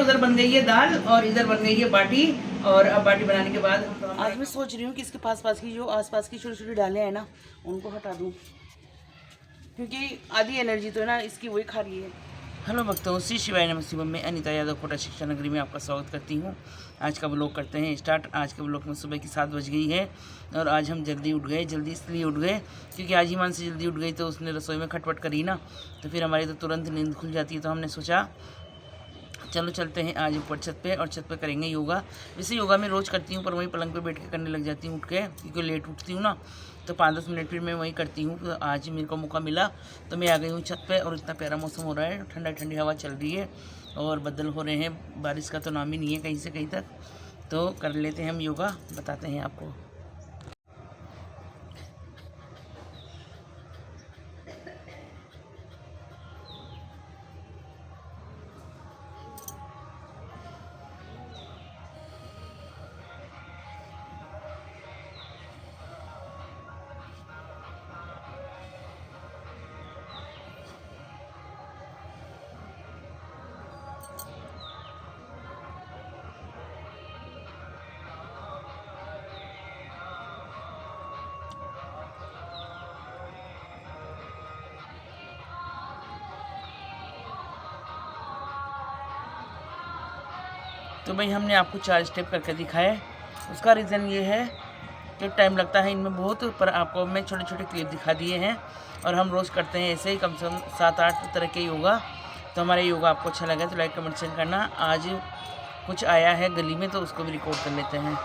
उधर बन गई है दाल और इधर बन गई है बाटी। और अब बाटी बनाने के बाद आज मैं सोच रही हूँ कि इसके पास की जो आसपास की छोटी छोटी डालें हैं ना, उनको हटा दूँ, क्योंकि आधी एनर्जी तो है ना इसकी वही खा रही है। हेलो भक्तों, श्री शिवाय नमस्ते। मैं अनीता यादव कोटा शिक्षा नगरी में आपका स्वागत करती हूँ। आज का व्लॉग करते हैं स्टार्ट। आज के व्लॉग में सुबह की 7 बज गई है और आज हम जल्दी उठ गए। जल्दी इसलिए उठ गए क्योंकि आज ईमान से जल्दी उठ गई तो उसने रसोई में खटपट करी ना, तो फिर हमारी तो तुरंत नींद खुल जाती है। तो हमने सोचा चलो चलते हैं आज ऊपर छत पे, और छत पे करेंगे योगा। वैसे योगा मैं रोज़ करती हूँ पर वहीं पलंग पे बैठ के करने लग जाती हूँ उठ के, क्योंकि लेट उठती हूँ ना, तो 5-10 मिनट फिर मैं वहीं करती हूँ। तो आज मेरे को मौका मिला तो मैं आ गई हूँ छत पे, और इतना प्यारा मौसम हो रहा है, ठंडा ठंडी हवा चल रही है और बादल हो रहे हैं। बारिश का तो नाम ही नहीं है कहीं से कहीं तक। तो कर लेते हैं हम योगा, बताते हैं आपको। तो भाई हमने आपको 4 स्टेप करके दिखाए। उसका रीज़न ये है कि टाइम लगता है इनमें बहुत, पर आपको मैं छोटे छोटे क्लिप दिखा दिए हैं। और हम रोज़ करते हैं ऐसे ही कम से कम 7-8 तरह के योगा। तो हमारा योगा आपको अच्छा लगा तो लाइक कमेंट शेयर करना। आज कुछ आया है गली में तो उसको भी रिकॉर्ड कर लेते हैं।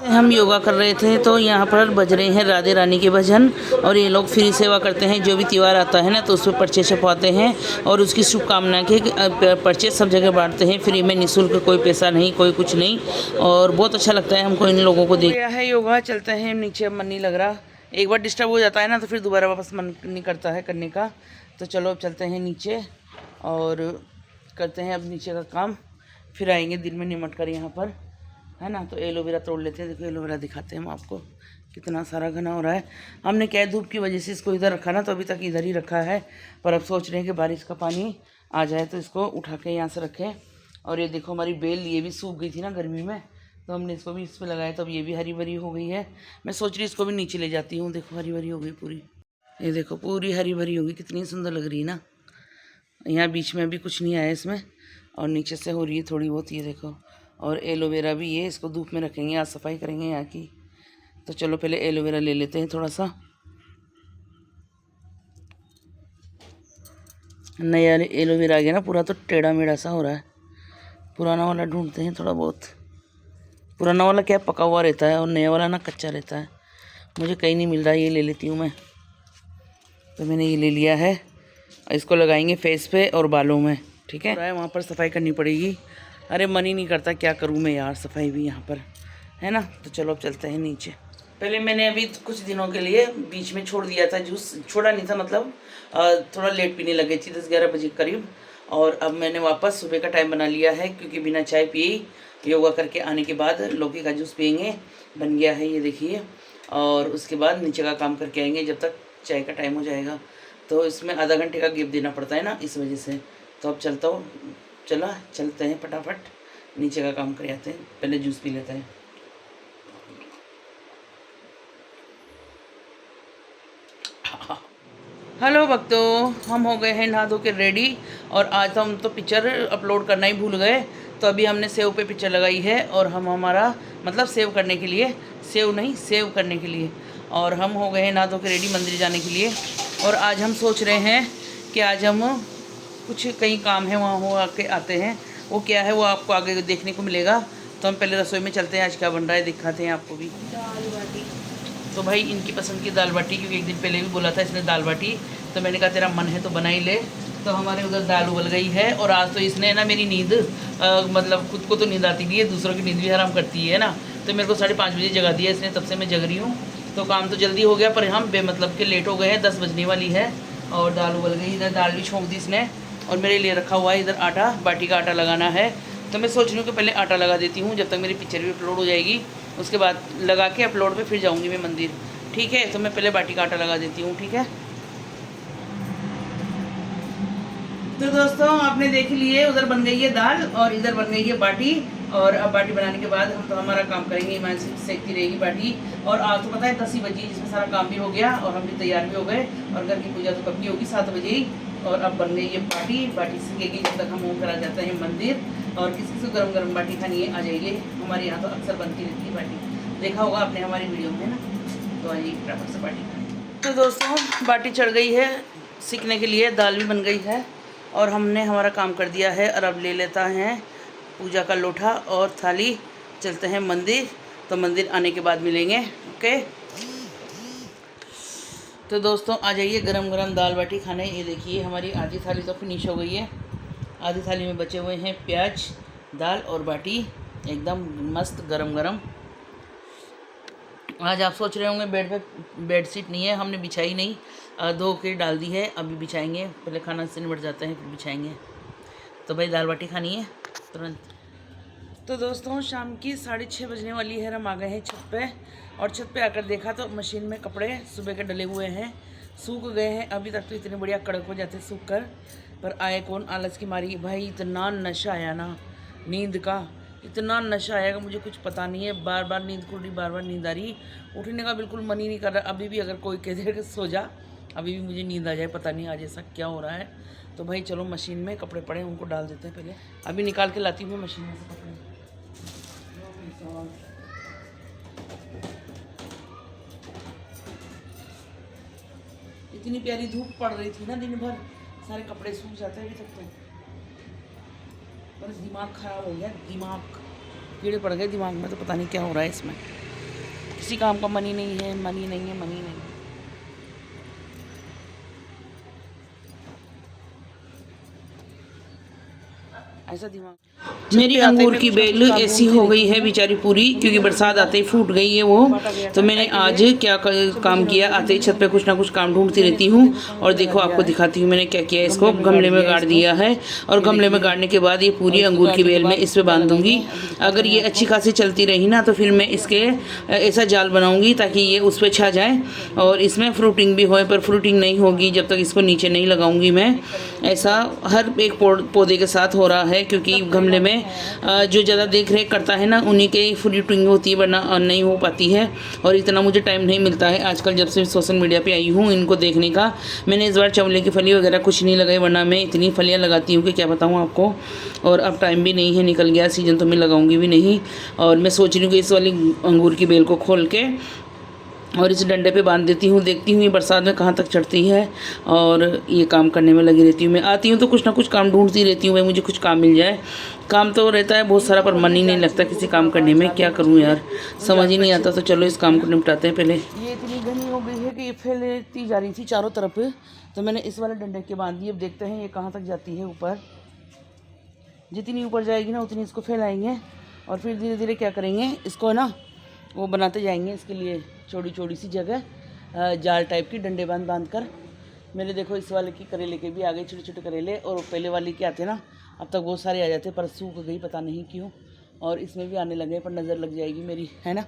हम योगा कर रहे थे तो यहाँ पर बज रहे हैं राधे रानी के भजन, और ये लोग फ्री सेवा करते हैं। जो भी त्यौहार आता है ना तो उस पर पर्चे छपवाते हैं और उसकी शुभकामना के पर्चे सब जगह बांटते हैं फ्री में, निःशुल्क, कोई पैसा नहीं, कोई कुछ नहीं। और बहुत अच्छा लगता है हमको इन लोगों को देख। है योगा, चलते हैं नीचे। अब मन नहीं लग रहा, एक बार डिस्टर्ब हो जाता है ना तो फिर दोबारा वापस मन नहीं करता है करने का। तो चलो अब चलते हैं नीचे और करते हैं अब नीचे का काम, फिर आएंगे दिन में निमट कर यहाँ पर, है ना। तो एलोवेरा तोड़ लेते हैं। देखो एलोवेरा दिखाते हैं हम आपको, कितना सारा घना हो रहा है। हमने क्या धूप की वजह से इसको इधर रखा ना, तो अभी तक इधर ही रखा है। पर अब सोच रहे हैं कि बारिश का पानी आ जाए तो इसको उठा के यहाँ से रखें। और ये देखो हमारी बेल, ये भी सूख गई थी ना गर्मी में, तो हमने इसको भी इस पर लगाया, तो अब ये भी हरी भरी हो गई है। मैं सोच रही इसको भी नीचे ले जाती हूँ। देखो हरी भरी हो गई पूरी, ये देखो पूरी हरी भरी हो गई, कितनी सुंदर लग रही है ना। यहाँ बीच में अभी कुछ नहीं आया इसमें, और नीचे से हो रही है थोड़ी बहुत, ये देखो। और एलोवेरा भी ये, इसको धूप में रखेंगे, आज सफाई करेंगे यहाँ की। तो चलो पहले एलोवेरा ले लेते हैं थोड़ा सा। नया एलोवेरा आ गया ना, पूरा तो टेढ़ा मेढ़ा सा हो रहा है। पुराना वाला ढूंढते हैं थोड़ा बहुत। पुराना वाला क्या पका हुआ रहता है और नया वाला ना कच्चा रहता है। मुझे कहीं नहीं मिल रहा, ये ले लेती हूँ मैं। तो मैंने ये ले लिया है, इसको लगाएंगे फेस पे और बालों में, ठीक है। वहाँ पर सफाई करनी पड़ेगी। अरे मन ही नहीं करता, क्या करूँ मैं यार, सफाई भी यहाँ पर, है ना। तो चलो अब चलते हैं नीचे। पहले मैंने अभी कुछ दिनों के लिए बीच में छोड़ दिया था जूस, छोड़ा नहीं था मतलब, थोड़ा लेट पीने लगे थी 10-11 बजे करीब। और अब मैंने वापस सुबह का टाइम बना लिया है, क्योंकि बिना चाय पिए योगा करके आने के बाद लौकी का जूस पियेंगे। बन गया है ये देखिए। और उसके बाद नीचे का काम करके आएंगे जब तक चाय का टाइम हो जाएगा। तो इसमें आधा घंटे का गैप देना पड़ता है ना, इस वजह से। तो अब चलते हैं फटाफट नीचे का काम कर आते हैं, पहले जूस पी लेते हैं। हेलो भक्तों, हम हो गए हैं नहा धो के रेडी, और आज हम तो पिक्चर अपलोड करना ही भूल गए। तो अभी हमने सेव पे पिक्चर लगाई है, और हम हमारा मतलब सेव करने के लिए, सेव करने के लिए। और हम हो गए हैं नहा धो के रेडी मंदिर जाने के लिए। और आज हम सोच रहे हैं कि आज हम कुछ कहीं काम है वहाँ हो आके आते हैं। वो क्या है वो आपको आगे देखने को मिलेगा। तो हम पहले रसोई में चलते हैं, आज क्या बन रहा है दिखाते हैं आपको भी। दाल बाटी। तो भाई इनकी पसंद की दाल बाटी, क्योंकि एक दिन पहले भी बोला था इसने दाल बाटी, तो मैंने कहा तेरा मन है तो बना ही ले। तो हमारे उधर दाल उबल गई है। और आज तो इसने ना मेरी नींद मतलब खुद को तो नींद आती नहीं है, दूसरों की नींद भी हराम करती है ना। तो मेरे को 5:30 बजे जगा दिया इसने, तब से मैं जग रही हूँ। तो काम तो जल्दी हो गया, पर हम बेमतलब के लेट हो गए हैं, 10 बजने वाली है। और दाल उबल गई, इधर दाल भी छोंक दी इसने। और मेरे लिए रखा हुआ है इधर आटा, बाटी का आटा लगाना है। तो मैं सोच रही हूँ कि पहले आटा लगा देती हूँ, जब तक मेरी पिक्चर भी अपलोड हो जाएगी। उसके बाद लगा के अपलोड पे फिर जाऊँगी मैं मंदिर, ठीक है। तो मैं पहले बाटी का आटा लगा देती हूँ, ठीक है। तो दोस्तों आपने देख लिए, उधर बन गई है दाल और इधर बन गई है बाटी। और अब बाटी बनाने के बाद हम तो हमारा काम करेंगे, ईमान सेकती रहेगी बाटी। और आज तो पता है 10 ही बजी, जिसमें सारा काम भी हो गया और हम भी तैयार भी हो गए। और घर की पूजा तो कब की होगी, 7 बजे ही। और अब बन गई है बाटी, बाटी सीखेगी जब तक हम ऊपर आ जाते हैं मंदिर। और किसी किसी को गरम गरम बाटी खानी है आ जाइए, हमारे यहाँ तो अक्सर बनती रहती है बाटी, देखा होगा आपने हमारी वीडियो में ना। तो आइए फटाफट से बाटी खाएं। तो दोस्तों बाटी चढ़ गई है सीखने के लिए, दाल भी बन गई है और हमने हमारा काम कर दिया है। और अब ले लेता है पूजा का लोटा और थाली, चलते हैं मंदिर। तो मंदिर आने के बाद मिलेंगे, ओके। तो दोस्तों आ जाइए गरम गरम दाल बाटी खाने। ये देखिए हमारी आधी थाली तो फिनिश हो गई है। आधी थाली में बचे हुए हैं प्याज, दाल और बाटी, एकदम मस्त गरम गरम। आज आप सोच रहे होंगे बेड पे बेडशीट नहीं है, हमने बिछाई नहीं, धो के डाल दी है, अभी बिछाएंगे। पहले खाना से निपट जाते हैं फिर बिछाएंगे। तो भाई दाल बाटी खानी है तुरंत। तो दोस्तों शाम की 6:30 बजने वाली है, हम आ गए हैं छत पे। और छत पे आकर देखा तो मशीन में कपड़े सुबह के डले हुए हैं, सूख गए हैं। अभी तक तो इतने बढ़िया कड़क हो जाते सूख कर, पर आए कौन, आलस की मारी। भाई इतना नशा आया ना नींद का, इतना नशा आएगा मुझे कुछ पता नहीं है। बार बार नींद खुल रही, बार बार नींद आ रही, उठने का बिल्कुल मन ही नहीं कर रहा। अभी भी अगर कोई कह दे सो जा, अभी भी मुझे नींद आ जाए, पता नहीं आज ऐसा क्या हो रहा है। तो भाई चलो मशीन में कपड़े पड़े उनको डाल देते हैं पहले, अभी निकाल के लाती हूँ मैं मशीन में से कपड़े। इतनी प्यारी धूप पड़ रही थी ना दिन भर, सारे कपड़े सूख जाते हैं अभी तक तो। बस दिमाग खराब हो गया, दिमाग कीड़े पड़ गए दिमाग में, तो पता नहीं क्या हो रहा है इसमें। किसी काम का मन ही नहीं है, मन ही नहीं है, मन ही नहीं है। ऐसा दिमाग। मेरी अंगूर की बेल ऐसी हो गई है बेचारी पूरी, क्योंकि बरसात आते ही फूट गई है वो। तो मैंने आज क्या काम किया, आते ही छत पे कुछ ना कुछ काम ढूंढती रहती हूँ। और देखो आपको दिखाती हूँ मैंने क्या किया। इसको गमले में गाड़ दिया है, और गमले में गाड़ने के बाद ये पूरी अंगूर की बेल में इस पर बांध दूंगी। अगर ये अच्छी खासी चलती रही ना तो फिर मैं इसके ऐसा जाल बनाऊंगी ताकि ये उस पर छा जाए और इसमें फ्रूटिंग भी होए। पर फ्रूटिंग नहीं होगी जब तक इसको नीचे नहीं लगाऊंगी मैं। ऐसा हर एक पौधे के साथ हो रहा है, क्योंकि गमले में जो ज़्यादा देख रेख करता है ना उन्हीं के फ्रूटिंग होती है, वरना नहीं हो पाती है। और इतना मुझे टाइम नहीं मिलता है आजकल, जब से सोशल मीडिया पे आई हूँ इनको देखने का। मैंने इस बार चंवले की फली वगैरह कुछ नहीं लगाई, वरना मैं इतनी फलियाँ लगाती हूँ कि क्या बताऊँ आपको। और अब टाइम भी नहीं है, निकल गया सीजन, तो मैं लगाऊंगी भी नहीं। और मैं सोच रही हूँ कि इस वाली अंगूर की बेल को खोल के और इस डंडे पे बांध देती हूँ, देखती हूँ ये बरसात में कहाँ तक चढ़ती है। और ये काम करने में लगी रहती हूँ। मैं आती हूँ तो कुछ ना कुछ काम ढूंढती रहती हूँ, भाई मुझे कुछ काम मिल जाए। काम तो रहता है बहुत सारा, पर मन ही नहीं लगता किसी काम करने में। क्या करूँ यार, समझ ही नहीं आता। तो चलो इस काम को निपटाते हैं पहले। ये इतनी घनी हो गई है कि ये फैलती जा रही थी चारों तरफ, तो मैंने इस वाले डंडे के बांध दी। अब देखते हैं ये कहाँ तक जाती है ऊपर। जितनी ऊपर जाएगी ना उतनी इसको फैलाएंगे, और फिर धीरे धीरे क्या करेंगे, इसको ना वो बनाते जाएंगे। इसके लिए छोटी छोटी सी जगह जाल टाइप की डंडे बांध कर। मेरे देखो इस वाले की करेले के भी आ गए छोटे छोटे करेले, और पहले वाले के आते ना अब तक बहुत सारे आ जाते, पर सूख गई पता नहीं क्यों। और इसमें भी आने लगे, पर नज़र लग जाएगी मेरी, है ना।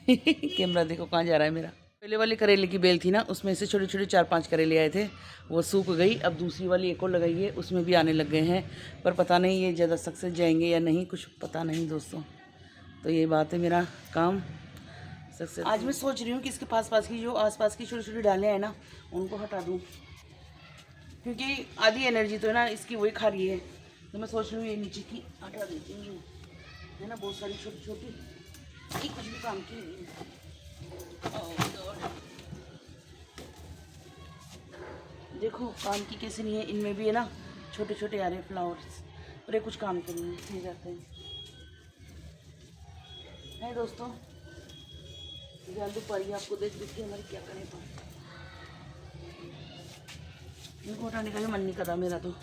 कैमरा देखो कहाँ जा रहा है मेरा। पहले वाली करेले की बेल थी ना, उसमें से छोटे छोटे 4-5 करेले आए थे, वो सूख गई। अब दूसरी वाली एक और लगाई है, उसमें भी आने लग गए हैं, पर पता नहीं ये ज़्यादा सक्सेस जाएंगे या नहीं, कुछ पता नहीं दोस्तों। तो ये बात है, मेरा काम सक्सेस। आज मैं सोच रही हूँ कि इसके पास की जो आसपास की छोटी छोटी डालें हैं ना उनको हटा दूँ, क्योंकि आधी एनर्जी तो है ना इसकी वही खा रही है। तो मैं सोच रही हूँ ये नीचे की हटा देती हूँ, है ना, बहुत सारी छोटी छोटी, कुछ भी काम की नहीं है। देखो काम की कैसे नहीं है, इनमें भी है ना छोटे छोटे आ रहे हैं फ्लावर्स, पर ये कुछ काम के नहीं जाते हैं। है दोस्तों, जल्दी पड़ी आपको देख देख के हमारे क्या करें। तो इनको हटाने का भी मन नहीं कर रहा मेरा, तो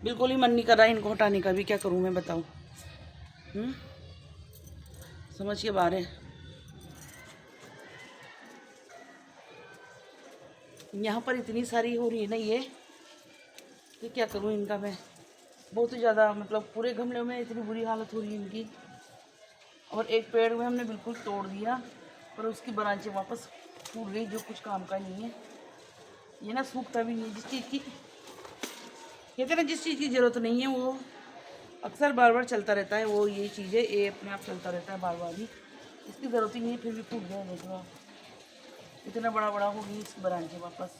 बिल्कुल ही मन नहीं कर रहा इनको हटाने का भी। क्या करूं मैं बताऊं, समझ के बाहर है। यहाँ पर इतनी सारी हो रही है ना ये, कि क्या करूं इनका मैं। बहुत ही ज़्यादा, मतलब पूरे गमले में इतनी बुरी हालत हो रही है इनकी। और एक पेड़ में हमने बिल्कुल तोड़ दिया, पर उसकी ब्रांचें वापस फूट गई, जो कुछ काम का नहीं है। ये ना सूखता भी नहीं जिस चीज़ की कहते हैं ना जिस चीज़ की ज़रूरत नहीं है वो अक्सर बार बार चलता रहता है, वो यही चीज़ है, ये अपने आप चलता रहता है बार बार ही, इसकी ज़रूरत ही नहीं है, फिर भी फूट गया। देखो आप, इतना बड़ा बड़ा हो गई इस ब्रांच वापस।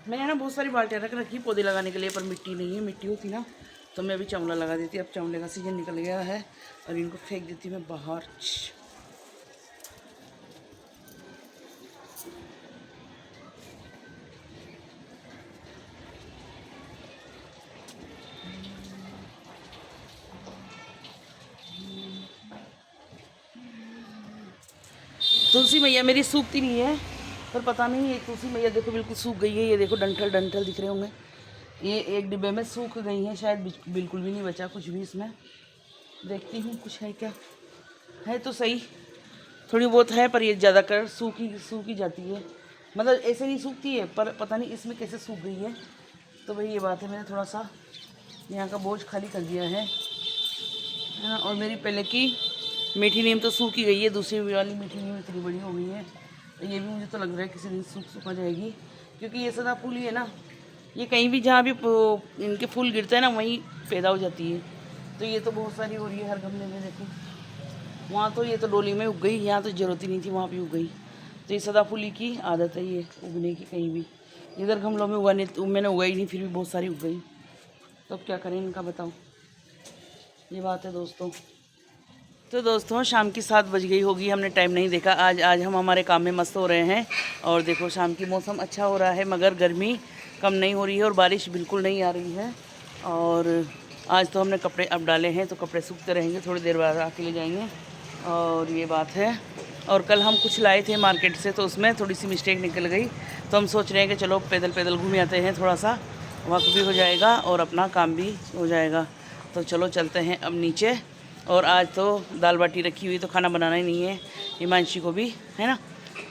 मैंने ना बहुत सारी बाल्टियाँ रख रखी पौधे लगाने के लिए, पर मिट्टी नहीं है, मिट्टी होती ना तो मैं अभी चमला लगा देती। अब चमले का सीजन निकल गया है और इनको फेंक देती मैं बाहर। तुलसी मैया मेरी सूखती नहीं है, पर पता नहीं ये तुलसी मैया देखो बिल्कुल सूख गई है। ये देखो डंठल डंठल दिख रहे होंगे, ये एक डिब्बे में सूख गई है शायद, बिल्कुल भी नहीं बचा कुछ भी इसमें। देखती हूँ कुछ है क्या, है तो सही, थोड़ी बहुत है, पर ये ज़्यादातर सूखी जाती है, मतलब ऐसे नहीं सूखती है, पर पता नहीं इसमें कैसे सूख गई है। तो भाई ये बात है, मैंने थोड़ा सा यहाँ का बोझ खाली कर दिया है ना। और मेरी पहले की मीठी नीम तो सूख ही गई है, दूसरी वाली मीठी नीम इतनी बड़ी हो गई है, ये भी मुझे तो लग रहा है किसी दिन सूखा जाएगी, क्योंकि ये सदा फूल ही है ना, ये कहीं भी जहाँ भी इनके फूल गिरते हैं ना वहीं पैदा हो जाती है। तो ये तो बहुत सारी हो रही है हर गमले में, देखो वहाँ तो ये तो डोली में उग गई, यहाँ तो ज़रूरत ही नहीं थी, वहाँ भी उग गई। तो ये सदाफुली की आदत है ये उगने की, कहीं भी इधर गमलों में उगाने मैंने उगाई नहीं, फिर भी बहुत सारी उग गई। तो अब क्या करें इनका, बताओ, ये बात है दोस्तों। तो दोस्तों शाम की 7 बज गई होगी, हमने टाइम नहीं देखा। आज हम हमारे काम में मस्त हो रहे हैं। और देखो शाम की मौसम अच्छा हो रहा है, मगर गर्मी कम नहीं हो रही है और बारिश बिल्कुल नहीं आ रही है। और आज तो हमने कपड़े अब डाले हैं, तो कपड़े सूखते रहेंगे, थोड़ी देर बाद आके ले जाएंगे। और ये बात है। और कल हम कुछ लाए थे मार्केट से, तो उसमें थोड़ी सी मिस्टेक निकल गई, तो हम सोच रहे हैं कि चलो पैदल पैदल घूम आते हैं, थोड़ा सा वक्त भी हो जाएगा और अपना काम भी हो जाएगा। तो चलो चलते हैं अब नीचे। और आज तो दाल बाटी रखी हुई, तो खाना बनाना ही नहीं है हिमांशी को भी, है ना।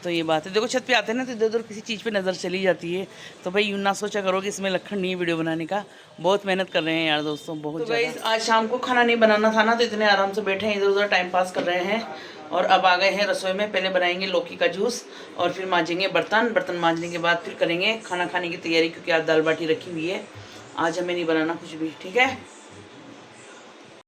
तो ये बात है, देखो छत पे आते हैं ना तो इधर उधर किसी चीज़ पे नज़र चली जाती है। तो भाई यूँ ना सोचा करो कि इसमें लखन नहीं है वीडियो बनाने का, बहुत मेहनत कर रहे हैं यार दोस्तों, बहुत। तो भाई आज शाम को खाना नहीं बनाना था ना, तो इतने आराम से बैठे हैं इधर उधर टाइम पास कर रहे हैं। और अब आ गए हैं रसोई में, पहले बनाएंगे लौकी का जूस और फिर मांजेंगे बर्तन मांजने के बाद फिर करेंगे खाना खाने की तैयारी, क्योंकि आज दाल बाटी रखी हुई है, आज हमें नहीं बनाना कुछ भी, ठीक है।